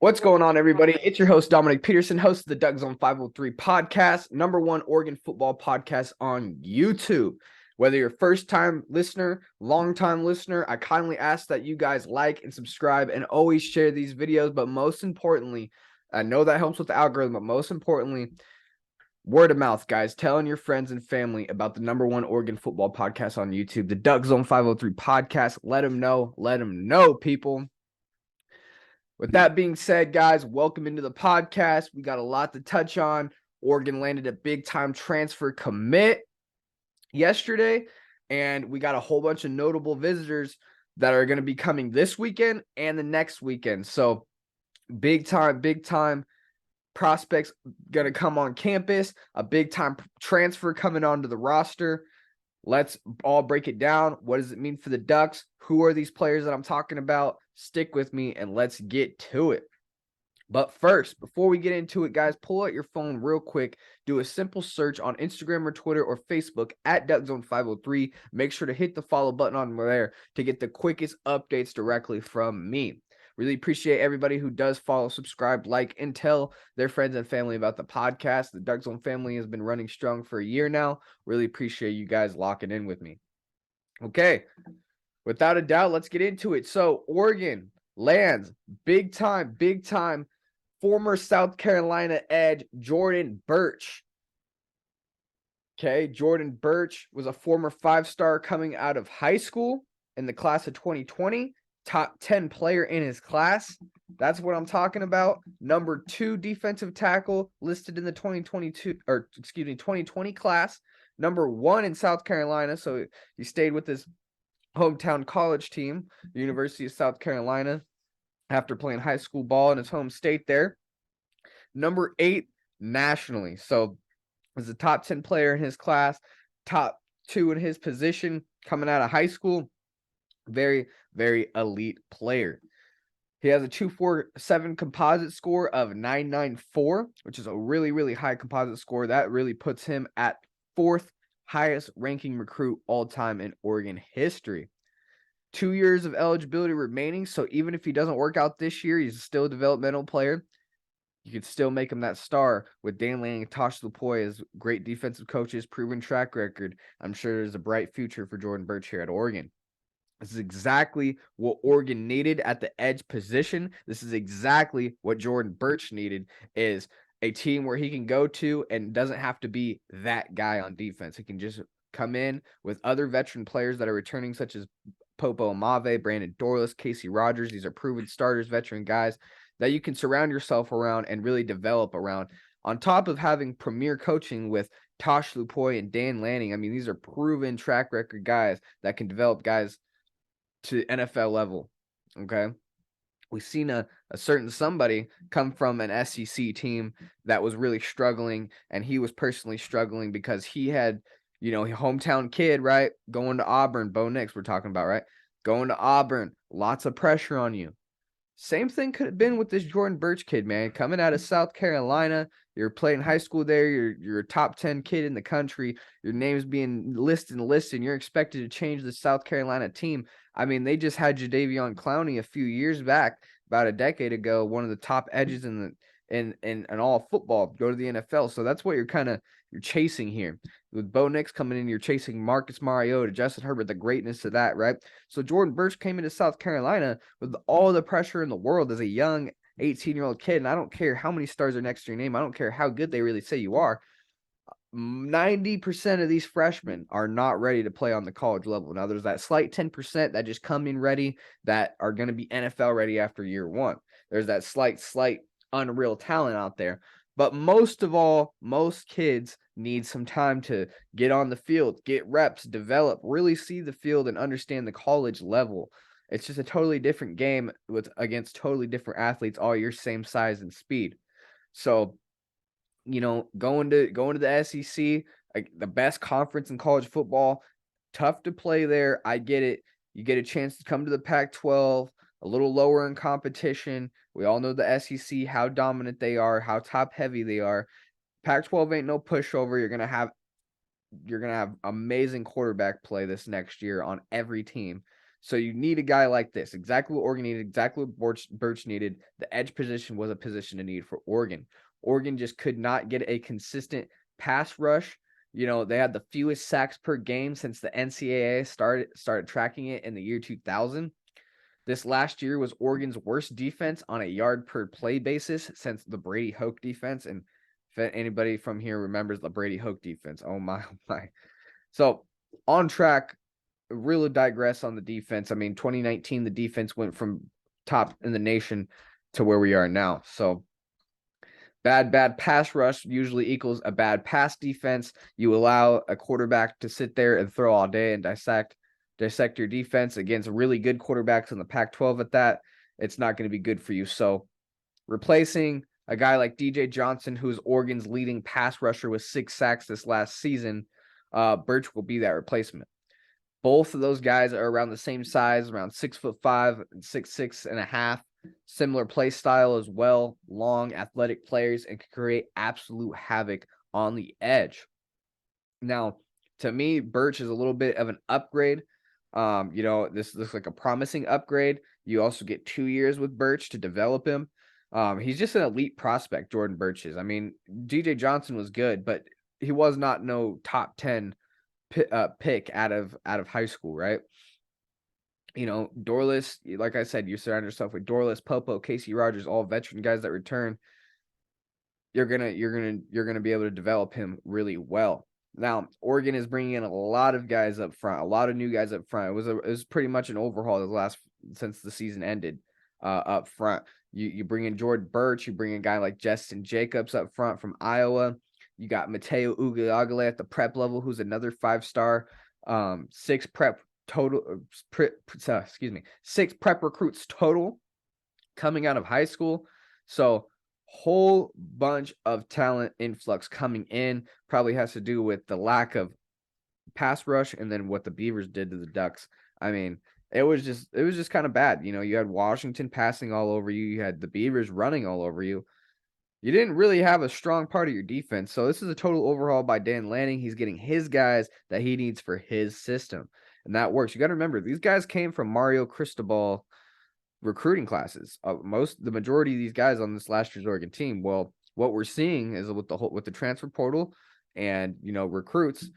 What's going on, everybody? It's your host, Dominic Peterson, host of the Doug Zone 503 podcast, #1 Oregon football podcast on YouTube. Whether you're a first-time listener, long-time listener, I kindly ask that you guys like and subscribe and always share these videos. But most importantly, I know that helps with the algorithm, but most importantly, word of mouth, guys. Telling your friends and family about the #1 Oregon football podcast on YouTube, the Doug Zone 503 podcast. Let them know, people. With that being said, guys, welcome into the podcast. We got a lot to touch on. Oregon landed a big-time transfer commit yesterday, and we got a whole bunch of notable visitors that are going to be coming this weekend and the next weekend. So big time prospects going to come on campus, a big-time transfer coming onto the roster. Let's all break it down. What does it mean for the Ducks? Who are these players that I'm talking about? Stick with me and let's get to it. But first, before we get into it, guys, pull out your phone real quick. Do a simple search on Instagram or Twitter or Facebook at DuckZone503. Make sure to hit the follow button on there to get the quickest updates directly from me. Really appreciate everybody who does follow, subscribe, like, and tell their friends and family about the podcast. The Doug Zone family has been running strong for a year now. Really appreciate you guys locking in with me. Okay, without a doubt, let's get into it. So Oregon lands big time former South Carolina edge Jordan Burch. Okay, Jordan Burch was a former 5-star coming out of high school in the class of 2020. Top 10 player in his class. That's what I'm talking about. #2 defensive tackle listed in the 2020 class. #1 in South Carolina. So he stayed with his hometown college team, the University of South Carolina, after playing high school ball in his home state there. #8 nationally. So was a top 10 player in his class, top 2 in his position coming out of high school. Very, very elite player. He has a 247 composite score of 994, which is a really, really high composite score. That really puts him at 4th highest ranking recruit all time in Oregon history. 2 years of eligibility remaining. So even if he doesn't work out this year, he's still a developmental player. You could still make him that star with Dan Lanning and Tosh Lupoy as great defensive coaches, proven track record. I'm sure there's a bright future for Jordan Burch here at Oregon. This is exactly what Oregon needed at the edge position. This is exactly what Jordan Burch needed, is a team where he can go to and doesn't have to be that guy on defense. He can just come in with other veteran players that are returning, such as Popo Amave, Brandon Dorless, Casey Rogers. These are proven starters, veteran guys that you can surround yourself around and really develop around. On top of having premier coaching with Tosh Lupoy and Dan Lanning, I mean, these are proven track record guys that can develop guys to NFL level. Okay, we've seen a certain somebody come from an SEC team that was really struggling, and he was personally struggling because he had, a hometown kid, right, going to Auburn. Bo Nix, we're talking about, right, going to Auburn, lots of pressure on you. Same thing could have been with this Jordan Burch kid, man. Coming out of South Carolina, you're playing high school there, you're a top 10 kid in the country, your name's being listed, and you're expected to change the South Carolina team. I mean, they just had Jadeveon Clowney a few years back, about a decade ago, one of the top edges in all football, go to the NFL. So that's what you're chasing here. With Bo Nix coming in, you're chasing Marcus Mariota, Justin Herbert, the greatness of that, right? So Jordan Burch came into South Carolina with all the pressure in the world as a young 18-year-old kid, and I don't care how many stars are next to your name. I don't care how good they really say you are. 90% of these freshmen are not ready to play on the college level. Now, there's that slight 10% that just come in ready that are going to be NFL ready after year one. There's that slight unreal talent out there. But most of all, most kids need some time to get on the field, get reps, develop, really see the field and understand the college level. It's just a totally different game against totally different athletes, all your same size and speed. So, going to the SEC, like the best conference in college football, tough to play there. I get it. You get a chance to come to the Pac-12, a little lower in competition. We all know the SEC, how dominant they are, how top heavy they are. Pac-12 ain't no pushover. You're gonna have amazing quarterback play this next year on every team. So you need a guy like this. Exactly what Oregon needed, exactly what Burch needed. The edge position was a position of need for Oregon. Oregon just could not get a consistent pass rush. You know, they had the fewest sacks per game since the NCAA started tracking it in the year 2000. This last year was Oregon's worst defense on a yard per play basis since the Brady Hoke defense. And if anybody from here remembers the Brady Hoke defense, oh my. So on track, really digress on the defense. I mean, 2019, the defense went from top in the nation to where we are now. So bad pass rush usually equals a bad pass defense. You allow a quarterback to sit there and throw all day and dissect your defense against really good quarterbacks in the Pac-12 at that. It's not going to be good for you. So replacing a guy like DJ Johnson, who's Oregon's leading pass rusher with 6 sacks this last season, Burch will be that replacement. Both of those guys are around the same size, around 6'5" and 6'6.5". Similar play style as well. Long, athletic players and can create absolute havoc on the edge. Now, to me, Burch is a little bit of an upgrade. You know, this looks like a promising upgrade. You also get 2 years with Burch to develop him. He's just an elite prospect, Jordan Burch is. I mean, DJ Johnson was good, but he was not no top 10 pick out of high school, right? You know, Dorless, like I said, you surround yourself with Dorless, Popo, Casey Rogers, all veteran guys that return. You're gonna be able to develop him really well. Now, Oregon is bringing in a lot of guys up front, a lot of new guys up front. It was pretty much an overhaul since the season ended. Up front, you bring in Jordan Burch, you bring in a guy like Justin Jacobs up front from Iowa. You got Mateo Ugalagale at the prep level, who's another 5-star. 6 prep recruits total coming out of high school. So whole bunch of talent influx coming in. Probably has to do with the lack of pass rush and then what the Beavers did to the Ducks. I mean, it was just kind of bad. You know, you had Washington passing all over you. You had the Beavers running all over you. You didn't really have a strong part of your defense. So this is a total overhaul by Dan Lanning. He's getting his guys that he needs for his system. And that works. You got to remember, these guys came from Mario Cristobal recruiting classes. The majority of these guys on this last year's Oregon team. Well, what we're seeing is with the transfer portal and, you know, recruits.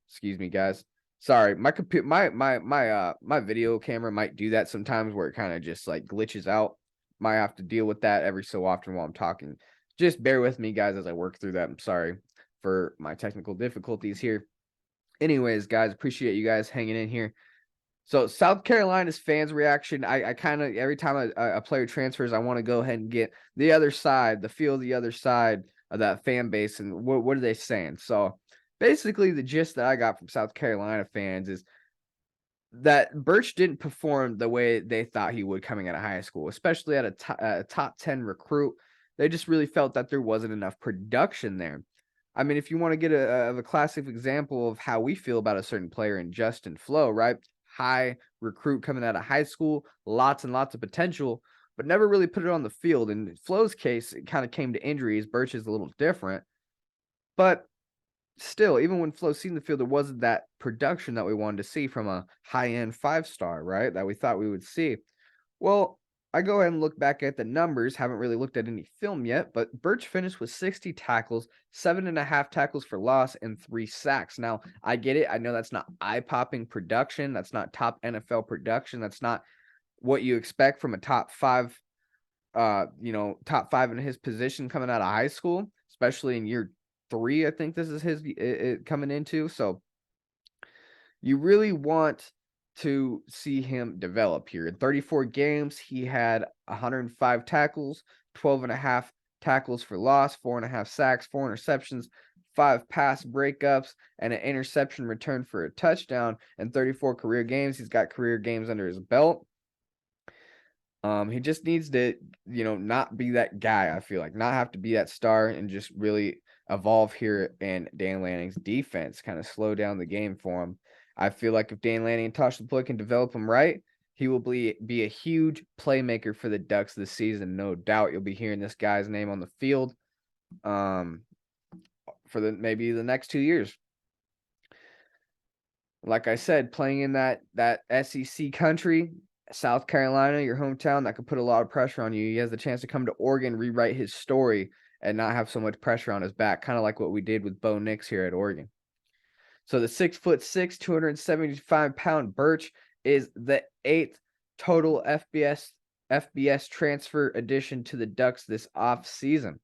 Excuse me, guys. Sorry, my computer, my video camera might do that sometimes where it kind of just like glitches out. Might have to deal with that every so often while I'm talking. Just bear with me, guys, as I work through that. I'm sorry for my technical difficulties here. Anyways, guys, appreciate you guys hanging in here. So South Carolina's fans' reaction, I kind of, every time a player transfers, I want to go ahead and get the other side, the other side of that fan base, and what are they saying? So basically the gist that I got from South Carolina fans is that Burch didn't perform the way they thought he would coming out of high school, especially at a top 10 recruit. They just really felt that there wasn't enough production there. I mean, if you want to get a classic example of how we feel about a certain player in Justin Flo, right? High recruit coming out of high school, lots and lots of potential, but never really put it on the field. In Flo's case, it kind of came to injuries. Burch is a little different. But still, even when Flo seen the field, there wasn't that production that we wanted to see from a high-end 5-star, right? That we thought we would see. Well, I go ahead and look back at the numbers. Haven't really looked at any film yet, but Burch finished with 60 tackles, 7.5 tackles for loss, and 3 sacks. Now, I get it. I know that's not eye-popping production. That's not top NFL production. That's not what you expect from a top 5, top 5 in his position coming out of high school, especially in year 3. I think this is his coming into. So you really want to see him develop here. In 34 games, he had 105 tackles, 12.5 tackles for loss, 4.5 sacks, 4 interceptions, 5 pass breakups, and an interception return for a touchdown in 34 career games. He's got career games under his belt. He just needs to, not be that guy, I feel like. Not have to be that star and just really evolve here in Dan Lanning's defense, kind of slow down the game for him. I feel like if Dan Lanning and Tosh LaPoy can develop him right, he will be a huge playmaker for the Ducks this season. No doubt you'll be hearing this guy's name on the field for maybe the next 2 years. like I said, playing in that SEC country, South Carolina, your hometown, that could put a lot of pressure on you. He has the chance to come to Oregon, rewrite his story, and not have so much pressure on his back, kind of like what we did with Bo Nix here at Oregon. So the 6'6", 275-pound Burch is the 8th total FBS transfer addition to the Ducks this offseason.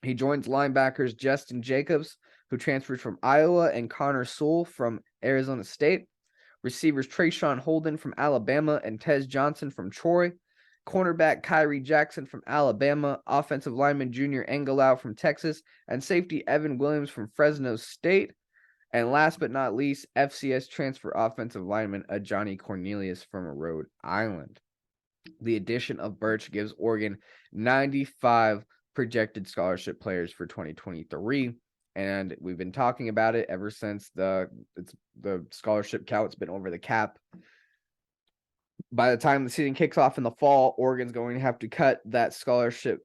He joins linebackers Justin Jacobs, who transferred from Iowa, and Connor Sewell from Arizona State. Receivers Trayshawn Holden from Alabama and Tez Johnson from Troy. Cornerback Kyrie Jackson from Alabama. Offensive lineman Junior Engelau from Texas. And safety Evan Williams from Fresno State. And last but not least, FCS transfer offensive lineman Johnny Cornelius from Rhode Island. The addition of Burch gives Oregon 95 projected scholarship players for 2023, and we've been talking about it ever since the scholarship count's been over the cap. By the time the season kicks off in the fall, Oregon's going to have to cut that scholarship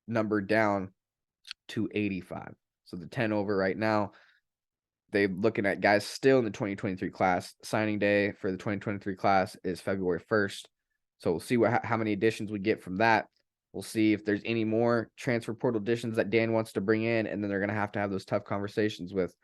number down to 85. So the 10 over right now, they're looking at guys still in the 2023 class. Signing day for the 2023 class is February 1st. So we'll see how many additions we get from that. We'll see if there's any more transfer portal additions that Dan wants to bring in, and then they're going to have those tough conversations with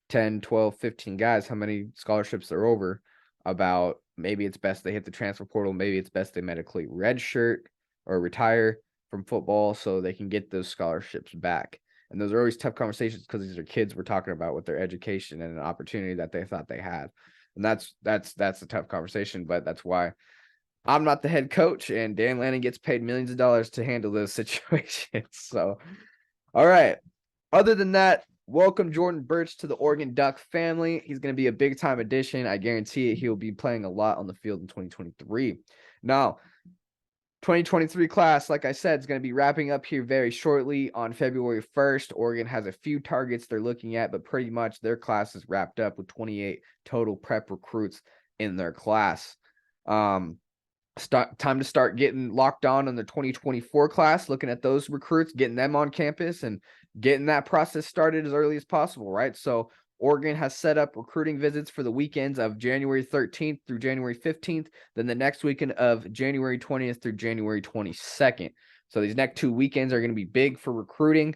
10, 12, 15 guys, how many scholarships they're over, about maybe it's best they hit the transfer portal, maybe it's best they medically redshirt or retire from football so they can get those scholarships back. And those are always tough conversations because these are kids we're talking about with their education and an opportunity that they thought they had. And that's a tough conversation, but that's why I'm not the head coach, and Dan Lanning gets paid millions of dollars to handle those situations. So, all right. Other than that, welcome Jordan Burch to the Oregon Duck family. He's going to be a big-time addition. I guarantee it. He'll be playing a lot on the field in 2023. Now, 2023 class, like I said, is going to be wrapping up here very shortly on February 1st. Oregon has a few targets they're looking at, but pretty much their class is wrapped up with 28 total prep recruits in their class. Time to start getting locked on the 2024 class, looking at those recruits, getting them on campus, and getting that process started as early as possible, right? So Oregon has set up recruiting visits for the weekends of January 13th through January 15th, then the next weekend of January 20th through January 22nd. So these next 2 weekends are going to be big for recruiting.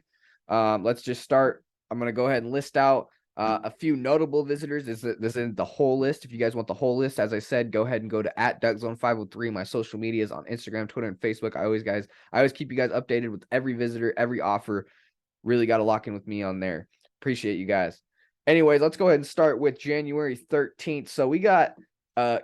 Let's just start. I'm going to go ahead and list out a few notable visitors. This isn't the whole list. If you guys want the whole list, as I said, go ahead and go to @DuckZone503. My social medias on Instagram, Twitter, and Facebook. I always keep you guys updated with every visitor, every offer. Really got to lock in with me on there. Appreciate you guys. Anyways, let's go ahead and start with January 13th. So we got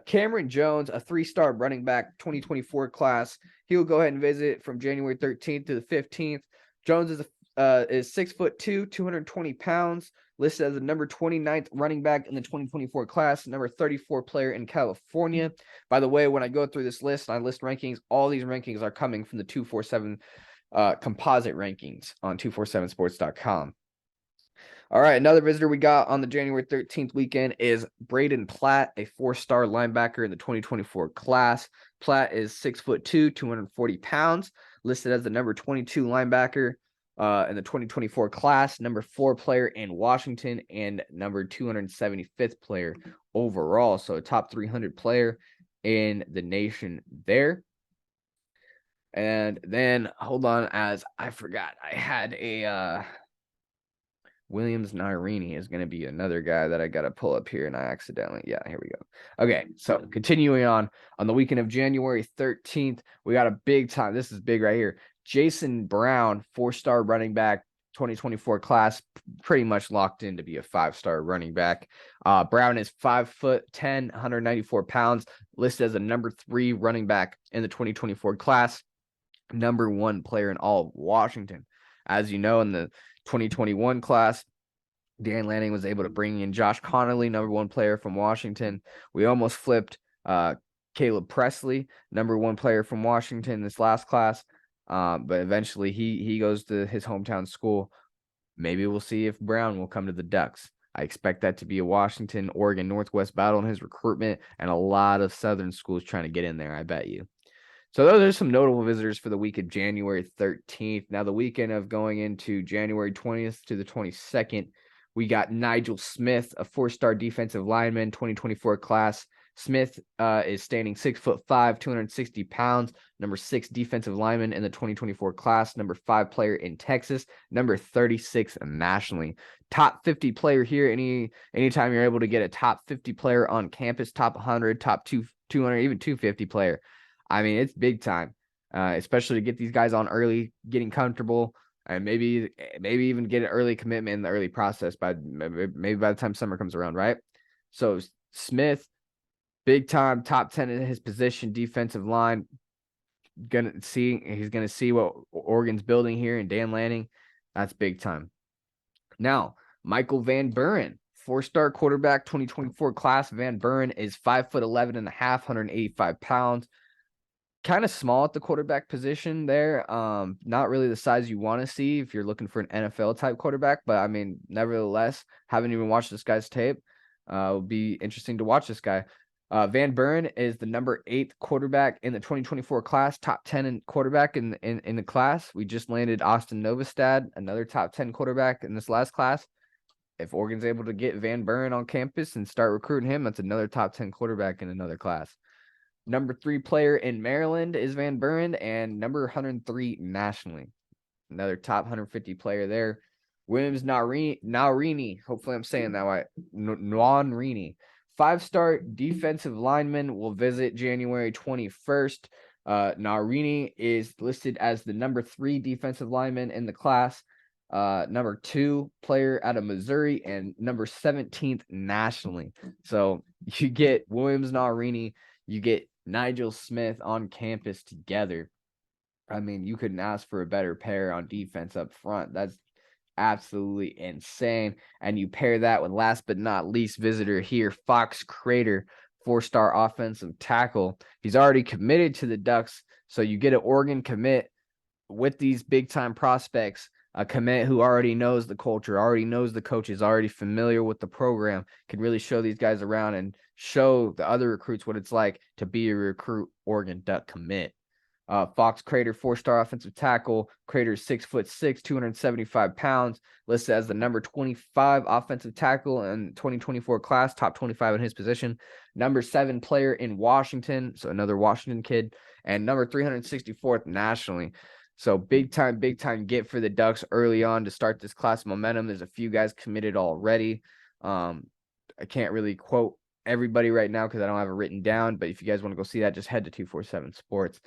Cameron Jones, a 3-star running back, 2024 class. He'll go ahead and visit from January 13th to the 15th. Jones is 6'2", 220 pounds, listed as the number 29th running back in the 2024 class, number 34 player in California. By the way, when I go through this list and I list rankings, all these rankings are coming from the 247 composite rankings on 247sports.com. All right, another visitor we got on the January 13th weekend is Braden Platt, a 4-star linebacker in the 2024 class. Platt is 6'2", 240 pounds, listed as the number 22 linebacker in the 2024 class, number 4 player in Washington, and number 275th player overall. So a top 300 player in the nation there. And then, hold on, as I forgot, I had a Williams Narini is going to be another guy that I got to pull up here, and I accidentally, here we go. Okay, so continuing on the weekend of January 13th, we got a big time. This is big right here. Jason Brown, 4-star running back, 2024 class, pretty much locked in to be a 5-star running back. Brown is 5'10", 194 pounds, listed as a number 3 running back in the 2024 class, number 1 player in all of Washington. As you know, in the 2021 class, Dan Lanning was able to bring in Josh Connolly, number 1 player from Washington. We almost flipped Caleb Presley, number 1 player from Washington this last class. But eventually he goes to his hometown school. Maybe we'll see if Brown will come to the Ducks. I expect that to be a Washington, Oregon, Northwest battle in his recruitment, and a lot of Southern schools trying to get in there, I bet you. So those are some notable visitors for the week of January 13th. Now, the weekend of going into January 20th to the 22nd, We got Nigel Smith, a 4-star defensive lineman, 2024 class. Smith is standing 6'5", 260 pounds, number 6 defensive lineman in the 2024 class, number 5 player in Texas, number 36 nationally. Top 50 player here. Anytime you're able to get a top 50 player on campus, top 100, top 200, even 250 player. I mean, it's big time, especially to get these guys on early, getting comfortable. And maybe even get an early commitment in the early process maybe by the time summer comes around, right? So Smith, big time, top 10 in his position, defensive line. He's gonna see what Oregon's building here in Dan Lanning. That's big time. Now, Michael Van Buren, 4-star quarterback, 2024 class. Van Buren is 5'11" and a half, 185 pounds. Kind of small at the quarterback position there. Not really the size you want to see if you're looking for an NFL type quarterback, but I mean, nevertheless, haven't even watched this guy's tape. It'll be interesting to watch this guy. Van Buren is the number 8 quarterback in the 2024 class, top 10 in quarterback in the class. We just landed Austin Novostad, another top 10 quarterback in this last class. If Oregon's able to get Van Buren on campus and start recruiting him, that's another top 10 quarterback in another class. Number 3 player in Maryland is Van Buren, and number 103 nationally. Another top 150 player there. Williams Naurini, hopefully I'm saying that right. Naurini, 5-star defensive lineman, will visit January 21st. Naurini is listed as the number 3 defensive lineman in the class. Number 2 player out of Missouri, and number 17th nationally. So you get Williams Naurini, you get Nigel Smith on campus together. I mean, you couldn't ask for a better pair on defense up front. That's absolutely insane. And you pair that with, last but not least, visitor here, Fox Crater, 4-star offensive tackle. He's already committed to the Ducks, so you get an Oregon commit with these big-time prospects, a commit who already knows the culture, already knows the coaches, already familiar with the program, can really show these guys around and show the other recruits what it's like to be a recruit Oregon Duck commit. Fox Crater, 4-star offensive tackle. Crater's 6'6", 275 pounds, listed as the number 25 offensive tackle in 2024 class, top 25 in his position. Number 7 player in Washington, so another Washington kid, and number 364th nationally. So big time get for the Ducks early on to start this class momentum. There's a few guys committed already. I can't really quote everybody right now because I don't have it written down, but if you guys want to go see that, just head to 247 Sports.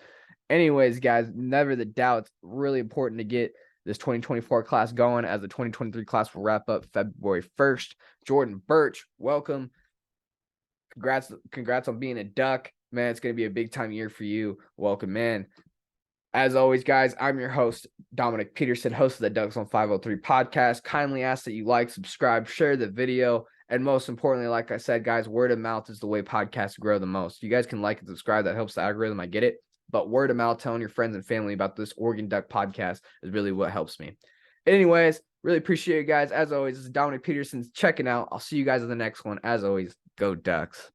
Anyways, guys, never the doubt, it's really important to get this 2024 class going, as the 2023 class will wrap up February 1st. Jordan Burch, welcome. Congrats on being a Duck. Man, it's going to be a big time year for you. Welcome, man. As always, guys, I'm your host, Dominic Peterson, host of the Ducks on 503 podcast. Kindly ask that you like, subscribe, share the video, and most importantly, like I said, guys, word of mouth is the way podcasts grow the most. You guys can like and subscribe. That helps the algorithm. I get it. But word of mouth, telling your friends and family about this Oregon Duck podcast is really what helps me. Anyways, really appreciate you guys. As always, this is Dominic Peterson checking out. I'll see you guys in the next one. As always, go Ducks.